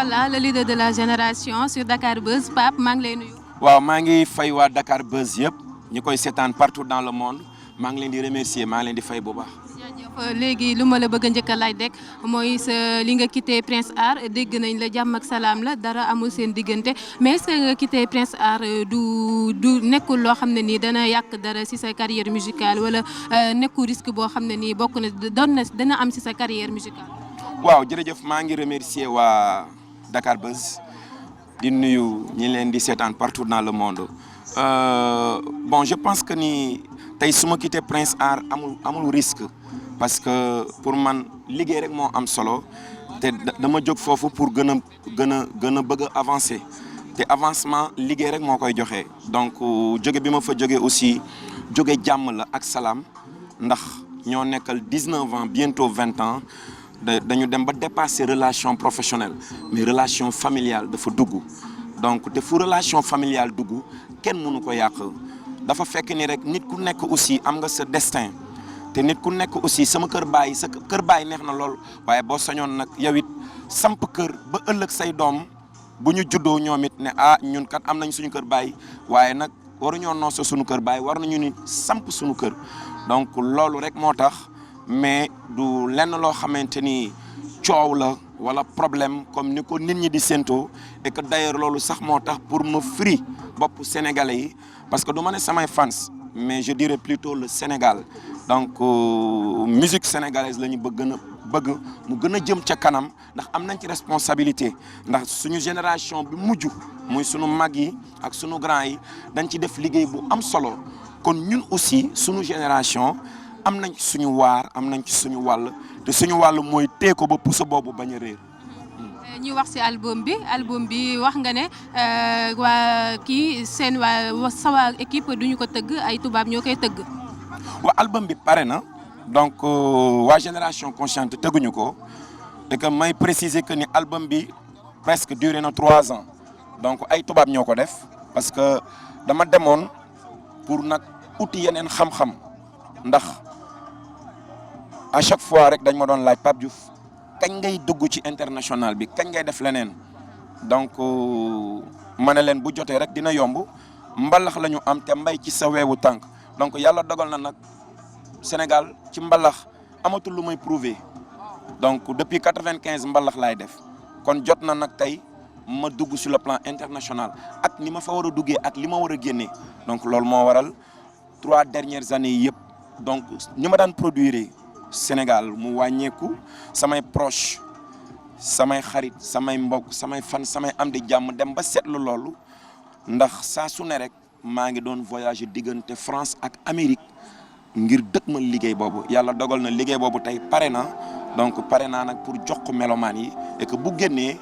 voilà le leader de la génération sur Dakar Buzz Pape maa ngi lay nuyu. waaw maa ngi fay waa Dakar Buzz yëpp ñi koy seetaan partout dans le monde maa ngi leen di remercier maa ngi leen di fay bu baax. jaajëf léegi lu ma la bëgg a njëkk a laaj rek mooy sa li nga quitté Prince Art dégg nañ la jàmm ak salaam la dara amul seen diggante mais est-ce que nga quitté Prince Art du nekkul loo xam ne nii dana yàq dara ci sa carrière musicale wala nekkul risque boo xam ne nii bokk na dana am ci sa carrière musicale. waaw jërëjëf maa ngi remercier waa Dakar Buzz di nuyu ñi leen di seetaan partout dans le monde bon je pense que ni tey su ma quitté Prince Art amul risque parce que pour man liggéey rek moo am solo te dama jóg foofu pour gën a bëgg a avancer te avancement liggéey rek moo koy joxe donc jóge bi ma fa jóge aussi jóge jàmm la ak salaam ndax ñoo nekkal 19 ans bientôt 20 ans dañu dem ba dépasser relation professionnelle mais relation familiale dafa dugg donc te fu relation familiale dugg kenn mënu ko yàq dafa fekk ni rek nit ku nekk aussi am nga sa destin te nit ku nekk aussi sama kër baay sa kër baay neex na lool waaye boo sañoon nag yow it samp kër ba ëllëg say doom bu ñu juddoo ñoom it ne ñun kat am nañ suñu kër baay waaye nag waruñoo nooso suñu kër baay war nañu ni samp suñu kër donc loolu rek moo tax mais du lenn loo xamante ni coow la wala problème comme ni ko nit ñi di séentoo et que d'ailleurs loolu sax moo tax pour ma firi bopp sénégalais yi parce que du ma ne samay fans mais je dirais plutôt le Sénégal donc musique sénégalaise la ñu bëgg mu gën a jëm ca kanam ndax am nañ ci responsabilité ndax suñu génération bi mujj muy suñu mag yi ak suñu grand yi dañ ci def liggéey bu am solo kon ñun aussi suñu génération am nañ ci suñu waar am nañ ci suñu wàll te suñu wàll mooy tee ko ba puso boobu bañ a réer. ñu wax ci album bi wax nga ne waa kii seen waa équipe duñu ko tëgg ay tubaab ñoo koy tëgg. waa album bi pare na donc waa génération consciente tëgguñu ko et que may préciser que ni album bi presque duré na 3 ans donc ay tubaab ñoo ko def parce que dama demoon pour nag uti yeneen xam-xam ndax à chaque fois rek dañ ma doon laaj Pape Diouf kañ ngay dugg ci international bi kañ ngay def leneen donc ma ne leen bu jotee rek dina yomb mbalax la ñu am te mbay ci sa weewu tànk donc yàlla dogal na nag Sénégal ci mbalax amatul lu may prouver donc depuis 95 mbalax laay def kon jot na nag tey ma dugg sur le plan international ak ni ma fa war a duggee ak li ma war a génnee donc loolu moo waral 3 dernières années yëpp donc ñi ma daan produire Sénégal mu wàññeeku samay proche samay xarit samay mbokk samay fan samay am di jàmm dem ba seetlu loolu ndax saa su ne rek maa ngi doon voyager diggante France ak Amérique ngir dëkk ma liggéey boobu yàlla dogal na liggéey boobu tey pare na donc pare naa nag pour jox ko melomaan yi et que bu génnee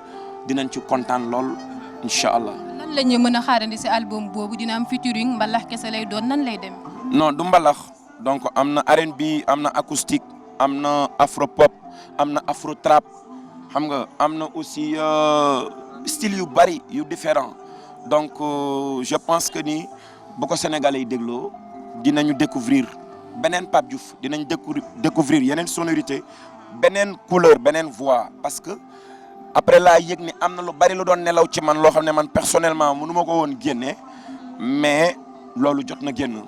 dinañ ci kontaan lool incha allah. lan la ñu mën a xaarandi ci album boobu dina am featuring mbalax kese lay doon nan lay dem. non du mbalax donc am na R&B am na acoustique am na afro pop am na afro trap xam nga am na aussi style yu bari yu différent donc je pense que ni bu ko Sénégalais yi dégloo dinañu découvrir beneen Pape Diouf dinañ découvrir yeneen sonorité beneen couleur beneen voix parce que après laa yëg ni am na lu bari lu doon nelaw ci man loo xam ne man personnellement mënu ma ko woon génne mais loolu jot na génn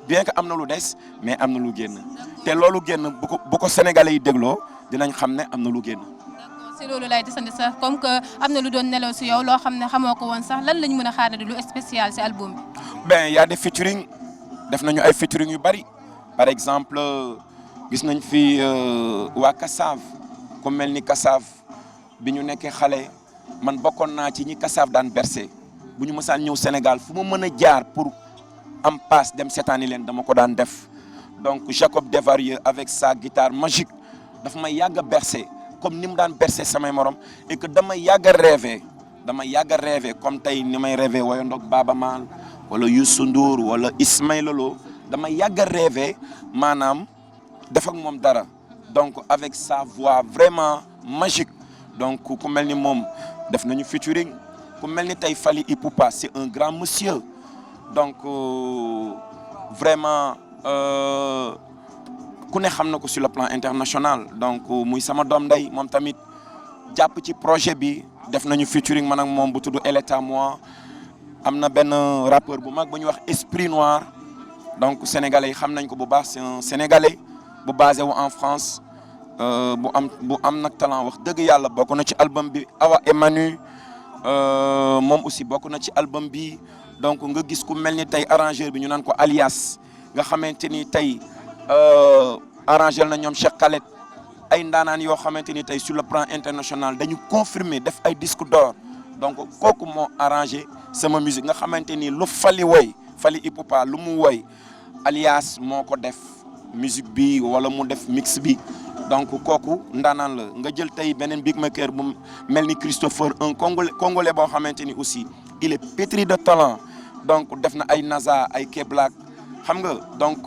bien que am na lu des mais am na lu génn te loolu génn bu ko Sénégalais yi dégloo dinañ xam ne am na lu génn. d'accord si loolu lay desandi sax comme que am na lu doon nelaw si yow loo xam ne xamoo ko woon sax lan lañ mën a xaarandi lu spécial si album bi. ben y a des featuring def nañu ay featuring yu bari par exemple gis nañ fi waa Kassav ku mel ni Kassav bi ñu nekkee xale man bokkoon naa ci ñi Kassav daan bercé bu ñu mësaan ñëw Sénégal fu ma mën a jaar pour am passe dem seetaani leen dama ko daan def donc Jacob Devarieux avec sa guitare magique daf may yàgg a bercé comme ni mu daan bercé samay morom et que damay yàgg a rêvé comme tey ni may rêvé woyo ndog Baaba Maal wala Youssou Ndour wala Ismaïla Lo dama yàgg a rêvé maanaam def ak moom dara donc avec sa voix vraiment magique donc ku mel ni moom def nañu featuring ku mel ni tey Fally Ipupa c'est un grand monsieur donc vraiment ku ne xam na ko sur le plan international donc muy sama doom ndey moom tamit jàpp ci projet bi def nañu featuring man ak moom bu tudd Elle est à moi am na benn rappeur bu mag bu ñuy wax Esprit Noir donc sénégalais yi xam nañ ko bu baax c'est un sénégalais bu basé wu en France bu am nag talent wax dëgg yàlla bokk na ci album bi Awa et Manu moom aussi bokk na ci album bi donc nga gis ku mel ni tey arrangeur bi ñu naan ko Alias nga xamante ni tey arrangé na ñoom Cheikh Khaled ay ndaanaan yoo xamante ni tey sur le plan international dañu confirmer def ay disque d'or donc kooku moo arrangé sama musique nga xamante ni lu Fally woy Fally Ipupa lu mu woy Alias moo ko def musique bi wala mu def mix bi donc kooku ndaanaan la nga jël tey beneen big maker bu mel ni Christopher un congolais boo xamante ni aussi il est pétri de talent donc def na ay Naza ay K-Black xam nga donc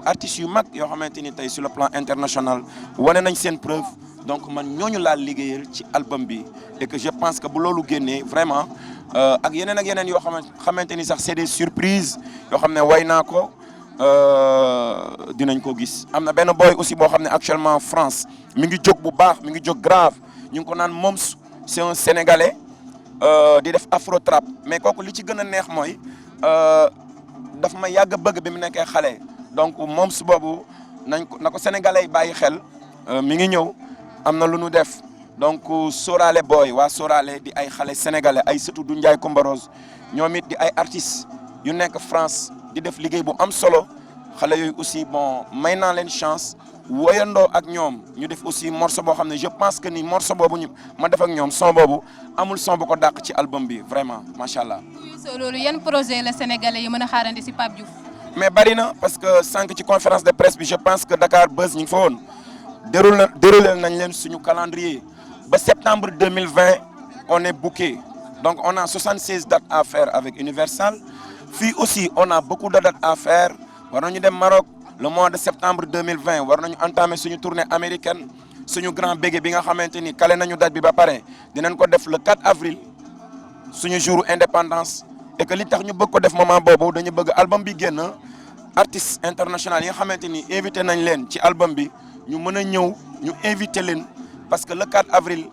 artistes yu mag yoo xamante ni tey sur le plan international wane nañ seen preuve donc man ñooñu laa liggéeyal ci album bi et que je pense que bu loolu génnee vraiment ak yeneen yoo xamante ni sax c'est des surprises yoo xam ne way naa ko dinañ ko gis. am na benn boy aussi boo xam ne actuellement France mi ngi jóg bu baax mi ngi jóg grave ñu ngi ko naan Moms c'est un sénégalais di def afro trap mais kooku li ci gën a neex mooy daf ma yàgg bëgg bi mu nekkee xale donc Moms boobu na ko sénégalais yi bàyyi xel mi ngi ñëw am na lu nu def donc Sorale boy waa Sorale di ay xale sénégalais ay sëtu du Ndiaye Coumba Rose ñoom it di ay artistes yu nekk France di def liggéey bu am solo xale yooyu aussi bon may naa leen chance woyandoo ak ñoom ñu def aussi morceau boo xam ne je pense que ni morceau boobu ma def ak ñoom son boobu amul son bu ko dàq ci album bi vraiment macha allah. loolu yan projet la sénégalais yi mën a xaarandi si Pape Diouf. mais bari na parce que sànq ci conférence de presse bi je pense que Dakar Buzz ñu ngi fa woon déroulé nañ leen suñu calendrier ba septembre 2020 on est booké donc on a 76 dates à faire avec Universal. Fii aussi on a beaucoup de dates à faire war nañu dem Maroc le mois de septembre 2020 war nañu entamer suñu tournée américaine suñu grand bégué bi nga xamante ni kale nañu date bi ba pare dinañ ko def le 4 avril suñu jour indépendance et que li tax ñu bëgg ko def moment boobu dañu bëgg album bi génn artistes internationaux yi nga xamante ni invité nañ leen ci album bi ñu mën a ñëw ñu invité leen parce que le 4 avril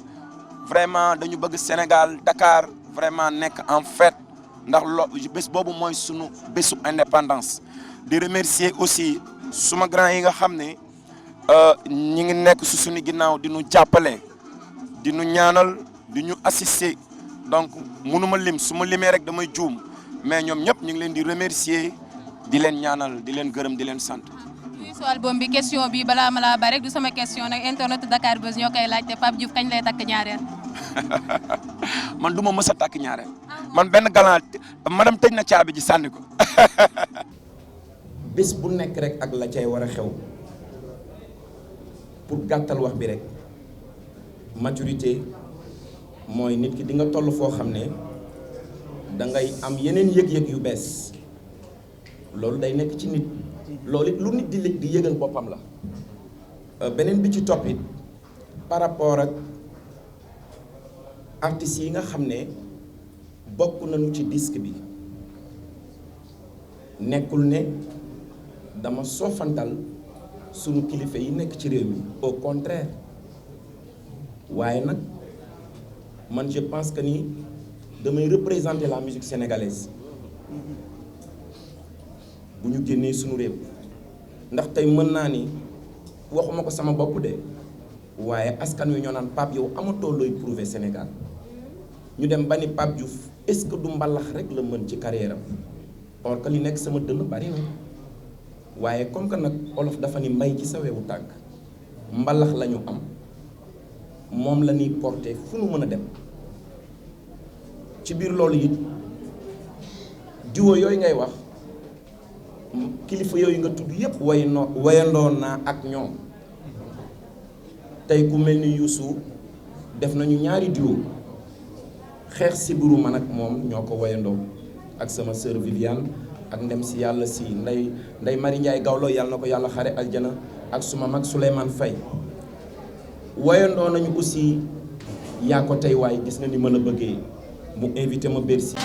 vraiment dañu bëgg Sénégal Dakar vraiment nekk en fête. ndax bés boobu mooy sunu bésu indépendance di remercier aussi suma grand yi nga xam ne ñi ngi nekk su suñu ginnaaw di ñu jàppale di ñu ñaanal di ñu assister donc mënuma lim su ma limee rek damay juum mais ñoom ñëpp ñu ngi leen di remercier di leen ñaanal di leen gërëm di leen sant. su album bi question bi balaa ma laa ba rek du sama question nag internet Dakar Buzz ñoo koy laajte Pape Diouf kañ lay takk ñaareel. man du ma mës a takk ñaareel man benn galant madame tëj na caabi ji sànni ko. bés bu nekk rek ak la cay war a xew pour gàttal wax bi rek maturité mooy nit ki di nga toll foo xam ne da ngay am yeneen yëg-yëg yu bees loolu day nekk ci nit loolu it lu nit di yëgal boppam la beneen bi ci topp it par rapport ak artistes yi nga xam ne bokk nañu ci disque bi nekkul ne dama soofantal sunu kilifa yi nekk ci réew mi au contraire waaye nag man je pense que ni damay représenter la musique sénégalaise bu ñu génnee sunu réew ndax tey mën naa ni waxuma ko sama bopp de waaye askan wi ñoo naan Pape yow amatoo looy prouver Sénégal ñu dem ba ni Pape Diouf est-ce que du mbalax rek la mën ci carrière am or que li nekk sama dënn bari na waaye comme que nag olof dafa ni mbay ci sa wewu tànk mbalax la ñu am moom la ñuy porter fu nu mën a dem ci biir loolu it diwo yooyu ngay wax kilifa yooyu nga tudd yépp wayandoo naa ak ñoom tey ku mel ni Youssou def nañu ñaari duo xeex si buru man ak moom ñoo ko wayandoo ak sama sœur Viviane ak ndem si yàlla si nday Marie Ndiaye Gawlo yàlla na ko yàlla xare aljana ak suma mag Souleymane Faye wayandoo nañu aussi yaa ko tey waaye gis nga ni ma la bëggee mu invité ma Bercy